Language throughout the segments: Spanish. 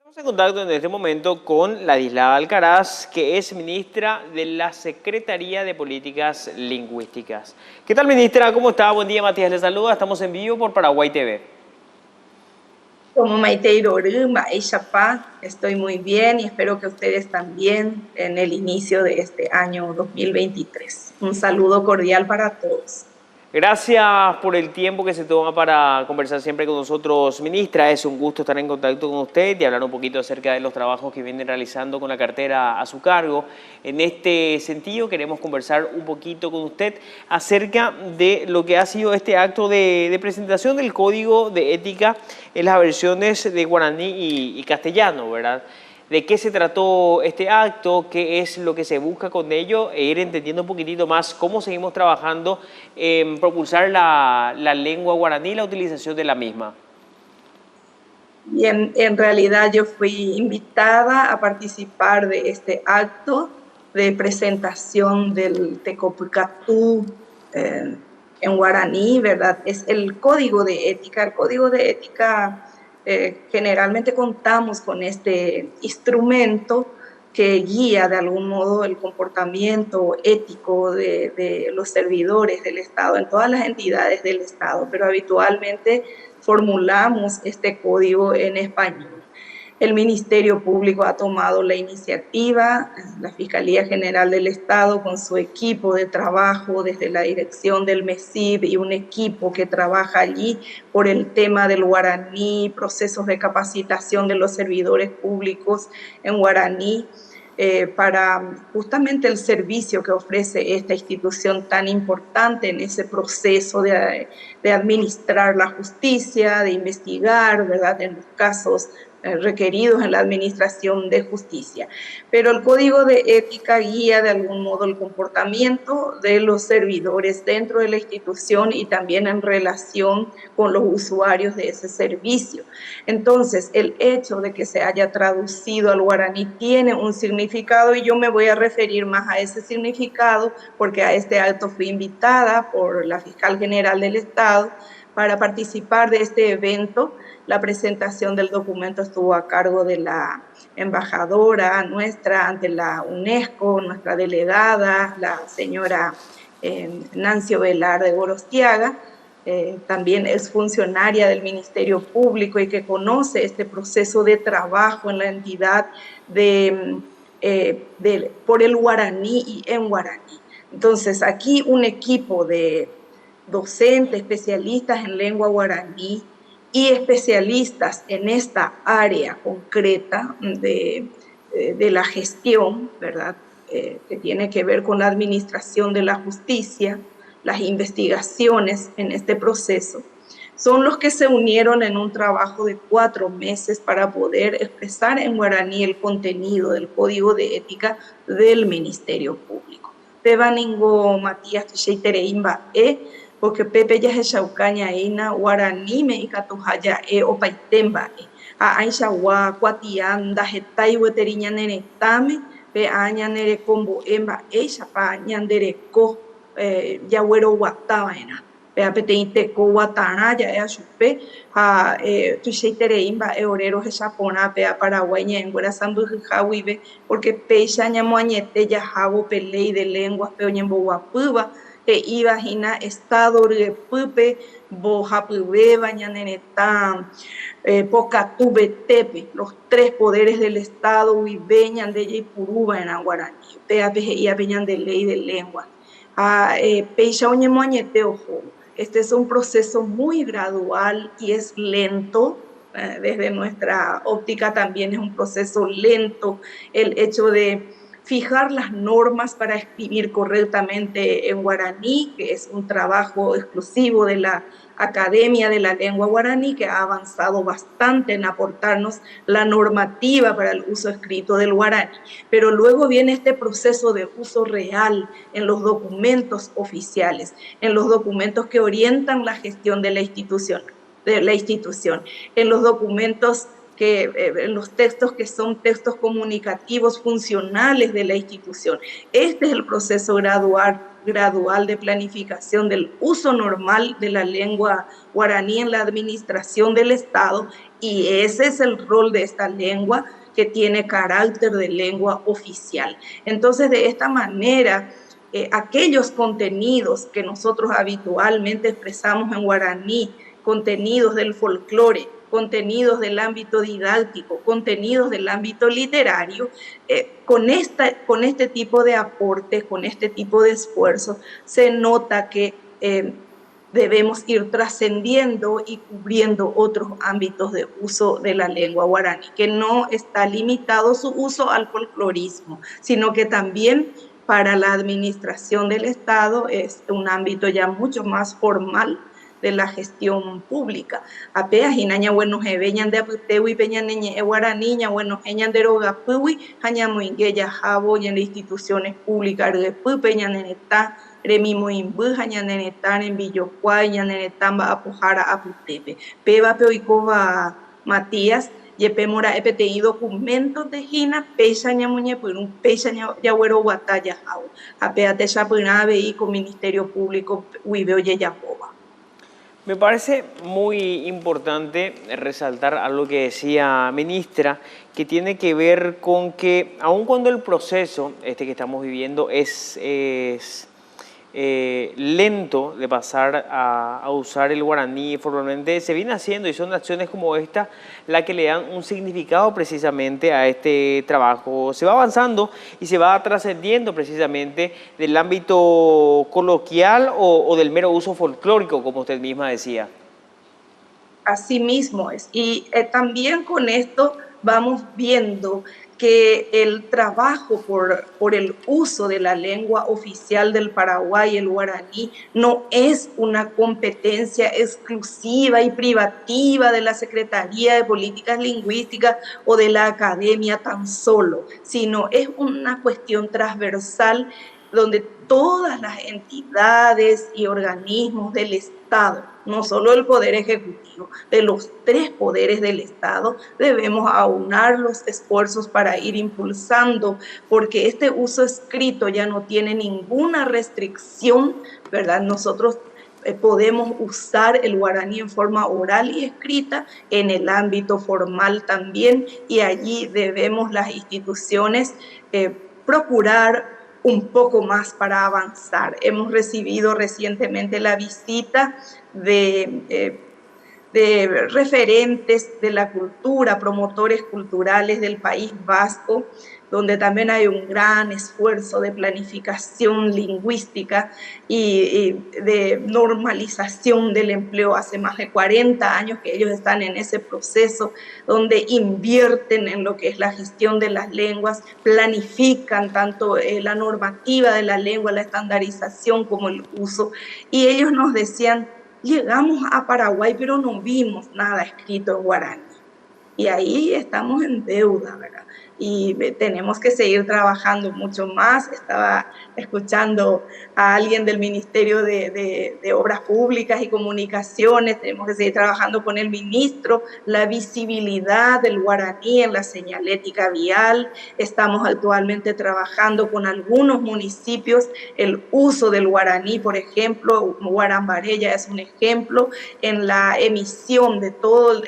Estamos en contacto en este momento con Ladislao Alcaraz, que es ministra de la Secretaría de Políticas Lingüísticas. ¿Qué tal, ministra? ¿Cómo está? Buen día, Matías. Les saluda. Estamos en vivo por Paraguay TV. Como Maite Chapá, estoy muy bien y espero que ustedes también en el inicio de este año 2023. Un saludo cordial para todos. Gracias por el tiempo que se toma para conversar siempre con nosotros, ministra. Es un gusto estar en contacto con usted y hablar un poquito acerca de los trabajos que viene realizando con la cartera a su cargo. En este sentido, queremos conversar un poquito con usted acerca de lo que ha sido este acto de presentación del Código de Ética en las versiones de guaraní y castellano, ¿verdad? ¿De qué se trató este acto? ¿Qué es lo que se busca con ello? E ir entendiendo un poquitito más cómo seguimos trabajando en propulsar la lengua guaraní y la utilización de la misma. Bien, en realidad yo fui invitada a participar de este acto de presentación del Tecopucatú en guaraní, ¿verdad? Es el Código de Ética. El Código de Ética, generalmente contamos con este instrumento que guía de algún modo el comportamiento ético de los servidores del Estado, en todas las entidades del Estado, pero habitualmente formulamos este código en español. El Ministerio Público ha tomado la iniciativa, la Fiscalía General del Estado con su equipo de trabajo desde la dirección del MESIB y un equipo que trabaja allí por el tema del guaraní, procesos de capacitación de los servidores públicos en guaraní, para justamente el servicio que ofrece esta institución tan importante en ese proceso de administrar la justicia, de investigar, ¿verdad?, en los casos requeridos en la administración de justicia. Pero el Código de Ética guía de algún modo el comportamiento de los servidores dentro de la institución y también en relación con los usuarios de ese servicio. Entonces, el hecho de que se haya traducido al guaraní tiene un significado y yo me voy a referir más a ese significado porque a este acto fui invitada por la Fiscal General del Estado para participar de este evento. La presentación del documento estuvo a cargo de la embajadora nuestra ante la UNESCO, nuestra delegada, la señora Nancy Ovelar de Gorostiaga. También es funcionaria del Ministerio Público y que conoce este proceso de trabajo en la entidad por el guaraní y en guaraní. Entonces, aquí un equipo de docentes, especialistas en lengua guaraní y especialistas en esta área concreta de la gestión, ¿verdad?, que tiene que ver con la administración de la justicia, las investigaciones en este proceso, son los que se unieron en un trabajo de 4 meses para poder expresar en guaraní el contenido del Código de Ética del Ministerio Público. Pebaningo Matías Teixeira porque Pepe ya es chaucaña ina guaraní me ikatuhaya opaitemba a aishawa cuatianda hetai weteriña neretame pe aña nere combo emba chapa ñandereko yaguero guatavaina pe apeteite ko guatara ya chupe a tuicheitereimba orero hechapona pe a Paraguay ñenguera sambujawibe porque pecha ñamoañete ya jabo pe ley de lenguas pe oñemboguapýva ibajina estado ryepýpe mbohapyvéva ñanereta pokatuvetépe, los 3 poderes del Estado uive ñande jaipurúva'erã guaraní péape he'íape ñande ley de lengua péicha oñemoañete ojo. Este es un proceso muy gradual y es lento. Desde nuestra óptica también es un proceso lento el hecho de fijar las normas para escribir correctamente en guaraní, que es un trabajo exclusivo de la Academia de la Lengua Guaraní, que ha avanzado bastante en aportarnos la normativa para el uso escrito del guaraní. Pero luego viene este proceso de uso real en los documentos oficiales, en los documentos que orientan la gestión de la institución, en los documentos que en los textos que son textos comunicativos funcionales de la institución. Este es el proceso gradual de planificación del uso normal de la lengua guaraní en la administración del Estado, y ese es el rol de esta lengua, que tiene carácter de lengua oficial. Entonces, de esta manera, aquellos contenidos que nosotros habitualmente expresamos en guaraní, contenidos del folclore, contenidos del ámbito didáctico, contenidos del ámbito literario, con este tipo de aportes, con este tipo de esfuerzos, se nota que debemos ir trascendiendo y cubriendo otros ámbitos de uso de la lengua guaraní, que no está limitado su uso al folclorismo, sino que también para la administración del Estado es un ámbito ya mucho más formal de la gestión pública. Apeas hinaña buenos ebeñan de aputewi peñan neñe guaraniña buenos eñan de rogapuwi haña muingueya jabo y en las instituciones públicas de peñan en esta remimo imbu hañan en esta en Villocuay hañan en esta apojara aputepe peba peoicova Matías yepe mora EPTI documentos de Gina, pecha ñamuñe por un pecha yahuero batalla jabo apea te chapurave y con Ministerio Público huiveo yeyaboba. Me parece muy importante resaltar algo que decía ministra, que tiene que ver con que, aun cuando el proceso que estamos viviendo es lento de pasar a usar el guaraní formalmente, se viene haciendo, y son acciones como esta las que le dan un significado precisamente a este trabajo. Se va avanzando y se va trascendiendo precisamente del ámbito coloquial o del mero uso folclórico, como usted misma decía. Así mismo es. Y también con esto vamos viendo que el trabajo por el uso de la lengua oficial del Paraguay, el guaraní, no es una competencia exclusiva y privativa de la Secretaría de Políticas Lingüísticas o de la academia tan solo, sino es una cuestión transversal donde todas las entidades y organismos del Estado, no solo el Poder Ejecutivo, de los tres poderes del Estado, debemos aunar los esfuerzos para ir impulsando, porque este uso escrito ya no tiene ninguna restricción, ¿verdad? Nosotros podemos usar el guaraní en forma oral y escrita, en el ámbito formal también, y allí debemos las instituciones procurar un poco más para avanzar. Hemos recibido recientemente la visita de referentes de la cultura, promotores culturales del País Vasco, donde también hay un gran esfuerzo de planificación lingüística y de normalización del empleo. Hace más de 40 años que ellos están en ese proceso, donde invierten en lo que es la gestión de las lenguas, planifican tanto la normativa de la lengua, la estandarización como el uso. Y ellos nos decían, llegamos a Paraguay, pero no vimos nada escrito en guaraní. Y ahí estamos en deuda, ¿verdad? Y tenemos que seguir trabajando mucho más. Estaba escuchando a alguien del Ministerio de Obras Públicas y Comunicaciones. Tenemos que seguir trabajando con el ministro, la visibilidad del guaraní en la señalética vial. Estamos actualmente trabajando con algunos municipios el uso del guaraní, por ejemplo, Guarambarella es un ejemplo, en la emisión de todo,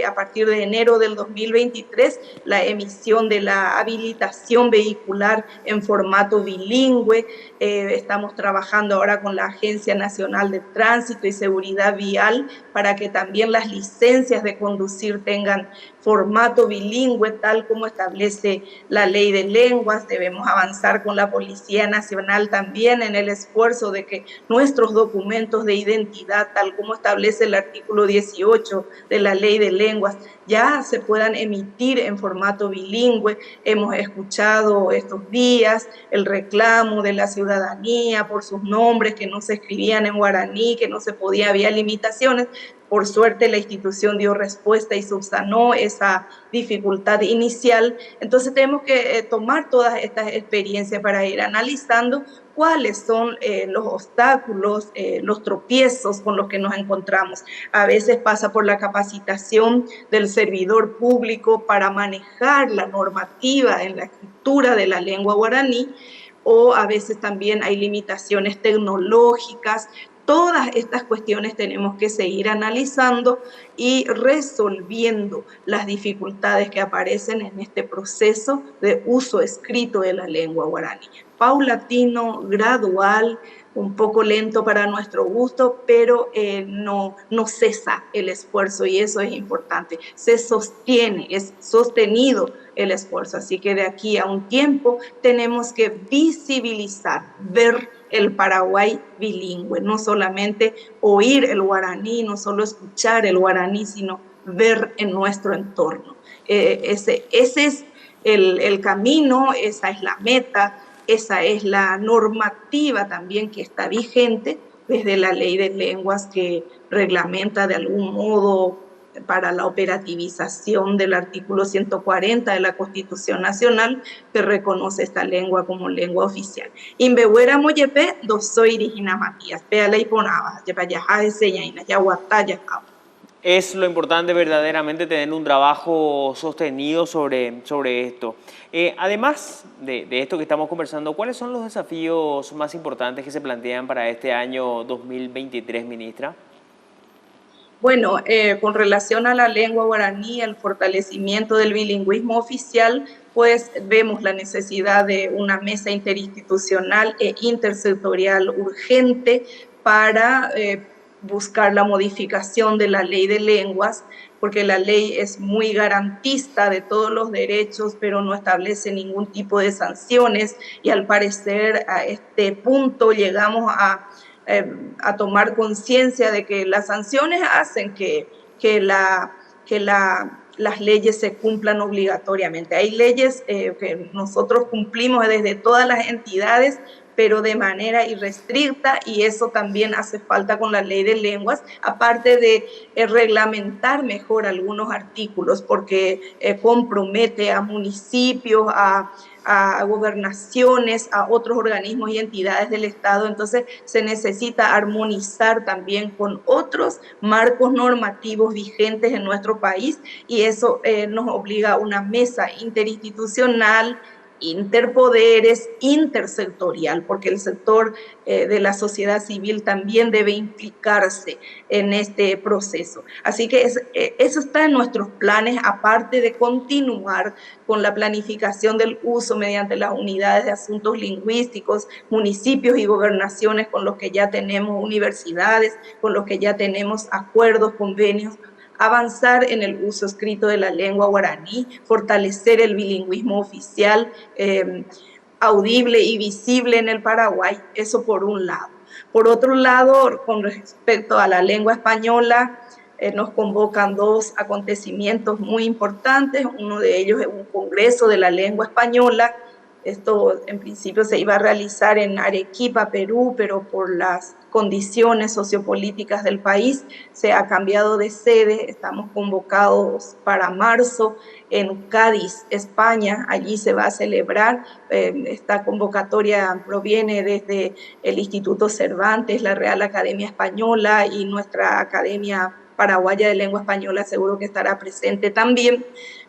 a partir de enero del 2023, la emisión de la habilitación vehicular en formato bilingüe. Estamos trabajando ahora con la Agencia Nacional de Tránsito y Seguridad Vial para que también las licencias de conducir tengan formato bilingüe, tal como establece la Ley de Lenguas. Debemos avanzar con la Policía Nacional también en el esfuerzo de que nuestros documentos de identidad, tal como establece el artículo 18 de la Ley de Lenguas, ya se puedan emitir en formato bilingüe. Hemos escuchado estos días el reclamo de la ciudadanía por sus nombres que no se escribían en guaraní, que no se podía, había limitaciones. Por suerte la institución dio respuesta y subsanó esa dificultad inicial. Entonces tenemos que tomar todas estas experiencias para ir analizando cuáles son los obstáculos, los tropiezos con los que nos encontramos. A veces pasa por la capacitación del servidor público para manejar la normativa en la escritura de la lengua guaraní, o a veces también hay limitaciones tecnológicas. Todas estas cuestiones tenemos que seguir analizando y resolviendo las dificultades que aparecen en este proceso de uso escrito de la lengua guaraní. Paulatino, gradual, un poco lento para nuestro gusto, pero no cesa el esfuerzo, y eso es importante. Se sostiene, es sostenido el esfuerzo. Así que de aquí a un tiempo tenemos que visibilizar, ver el Paraguay bilingüe, no solamente oír el guaraní, no solo escuchar el guaraní, sino ver en nuestro entorno. Ese es el camino, esa es la meta, esa es la normativa también que está vigente desde la Ley de Lenguas, que reglamenta de algún modo para la operativización del artículo 140 de la Constitución Nacional, que reconoce esta lengua como lengua oficial. Inbehuera moyepe, soy Irigina Matías, peala y ponaba, yepa yaja señaina, yahuataya. Es lo importante verdaderamente tener un trabajo sostenido sobre esto. Además de esto que estamos conversando, ¿cuáles son los desafíos más importantes que se plantean para este año 2023, ministra? Bueno, con relación a la lengua guaraní, el fortalecimiento del bilingüismo oficial, pues vemos la necesidad de una mesa interinstitucional e intersectorial urgente para buscar la modificación de la ley de lenguas, porque la ley es muy garantista de todos los derechos, pero no establece ningún tipo de sanciones, y al parecer a este punto llegamos a tomar conciencia de que las sanciones hacen que las leyes se cumplan obligatoriamente. Hay leyes que nosotros cumplimos desde todas las entidades, pero de manera irrestricta, y eso también hace falta con la ley de lenguas, aparte de reglamentar mejor algunos artículos, porque compromete a municipios, a gobernaciones, a otros organismos y entidades del Estado. Entonces se necesita armonizar también con otros marcos normativos vigentes en nuestro país, y eso nos obliga a una mesa interinstitucional, interpoderes, intersectorial, porque el sector de la sociedad civil también debe implicarse en este proceso. Así que eso está en nuestros planes, aparte de continuar con la planificación del uso mediante las unidades de asuntos lingüísticos, municipios y gobernaciones con los que ya tenemos universidades, con los que ya tenemos acuerdos, convenios, avanzar en el uso escrito de la lengua guaraní, fortalecer el bilingüismo oficial, audible y visible en el Paraguay, eso por un lado. Por otro lado, con respecto a la lengua española, nos convocan dos acontecimientos muy importantes. Uno de ellos es un congreso de la lengua española. Esto en principio se iba a realizar en Arequipa, Perú, pero por las condiciones sociopolíticas del país se ha cambiado de sede. Estamos convocados para marzo en Cádiz, España. Allí se va a celebrar. Esta convocatoria proviene desde el Instituto Cervantes, la Real Academia Española y nuestra Academia Paraguaya de Lengua Española seguro que estará presente también,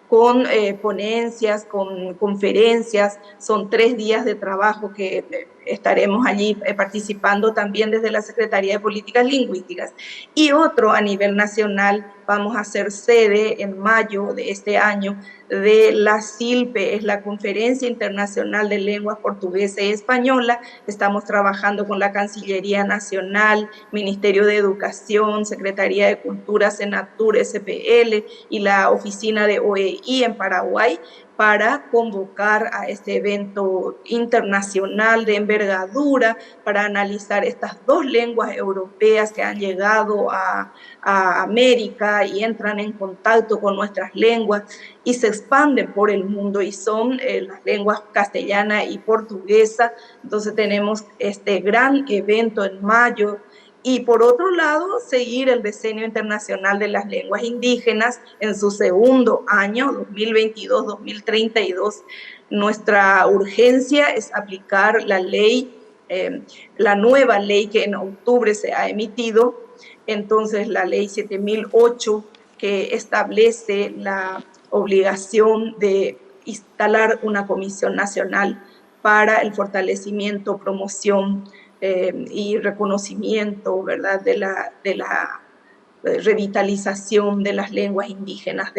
con ponencias, con conferencias. Son 3 días de trabajo que estaremos allí participando también desde la Secretaría de Políticas Lingüísticas. Y otro a nivel nacional, vamos a ser sede en mayo de este año de la CILPE, es la Conferencia Internacional de Lenguas Portuguesa y Española. Estamos trabajando con la Cancillería Nacional, Ministerio de Educación, Secretaría de Cultura, Senatur, SPL y la Oficina de OEI en Paraguay, para convocar a este evento internacional de envergadura para analizar estas 2 lenguas europeas que han llegado a América y entran en contacto con nuestras lenguas y se expanden por el mundo, y son las lenguas castellana y portuguesa. Entonces tenemos este gran evento en mayo. Y por otro lado, seguir el Decenio Internacional de las Lenguas Indígenas en su segundo año, 2022-2032. Nuestra urgencia es aplicar la ley la nueva ley que en octubre se ha emitido, entonces la ley 7008 que establece la obligación de instalar una comisión nacional para el fortalecimiento, promoción y reconocimiento, ¿verdad?, de la revitalización de las lenguas indígenas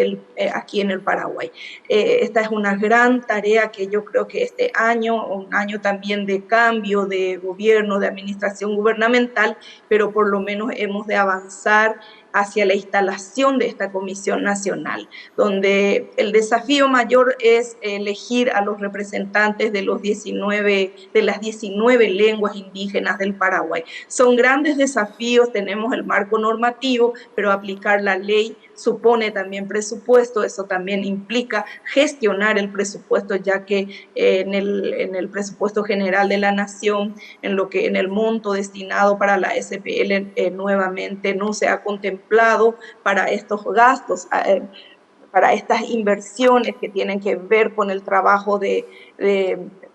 aquí en el Paraguay. Esta es una gran tarea que yo creo que este año, un año también de cambio de gobierno, de administración gubernamental, pero por lo menos hemos de avanzar hacia la instalación de esta Comisión Nacional, donde el desafío mayor es elegir a los representantes de las 19 lenguas indígenas del Paraguay. Son grandes desafíos, tenemos el marco normativo, pero aplicar la ley supone también presupuesto, eso también implica gestionar el presupuesto, ya que en el presupuesto general de la Nación, en el monto destinado para la SPL, nuevamente no se ha contemplado para estos gastos, para estas inversiones que tienen que ver con el trabajo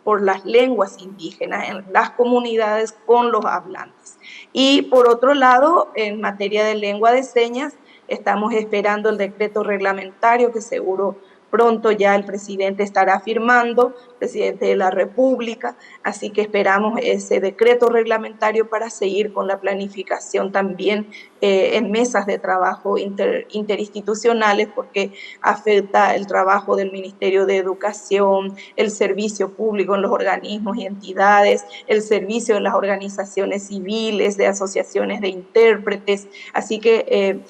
por las lenguas indígenas en las comunidades con los hablantes. Y por otro lado, en materia de lengua de señas, estamos esperando el decreto reglamentario que seguro pronto ya el presidente estará firmando, presidente de la República, así que esperamos ese decreto reglamentario para seguir con la planificación también en mesas de trabajo interinstitucionales, porque afecta el trabajo del Ministerio de Educación, el servicio público en los organismos y entidades, el servicio de las organizaciones civiles, de asociaciones de intérpretes, así que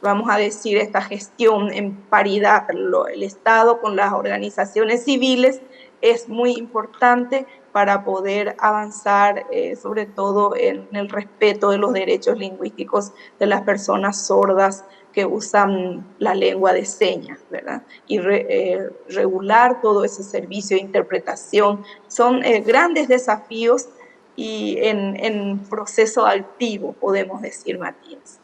vamos a decir, esta gestión en paridad, el Estado con las organizaciones civiles, es muy importante para poder avanzar, sobre todo en el respeto de los derechos lingüísticos de las personas sordas que usan la lengua de señas, ¿verdad? Y regular todo ese servicio de interpretación. Son grandes desafíos y en proceso activo, podemos decir, Matías.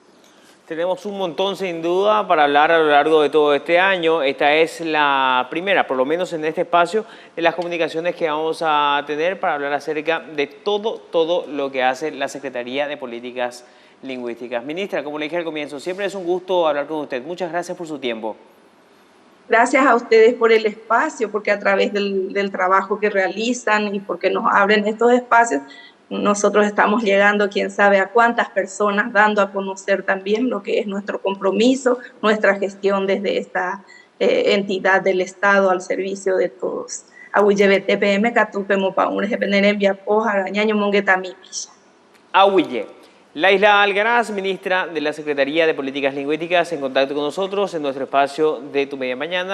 Tenemos un montón sin duda para hablar a lo largo de todo este año. Esta es la primera, por lo menos en este espacio, de las comunicaciones que vamos a tener para hablar acerca de todo lo que hace la Secretaría de Políticas Lingüísticas. Ministra, como le dije al comienzo, siempre es un gusto hablar con usted. Muchas gracias por su tiempo. Gracias a ustedes por el espacio, porque a través del trabajo que realizan y porque nos abren estos espacios, nosotros estamos llegando, quién sabe a cuántas personas, dando a conocer también lo que es nuestro compromiso, nuestra gestión desde esta entidad del Estado al servicio de todos. Ahuille TPM, Catupe, Mopaúnes, Epenerembia, Poja, Arañaño, Monguetamipilla. Ahuille. Laisla Algaraz, ministra de la Secretaría de Políticas Lingüísticas, en contacto con nosotros en nuestro espacio de Tu Media Mañana.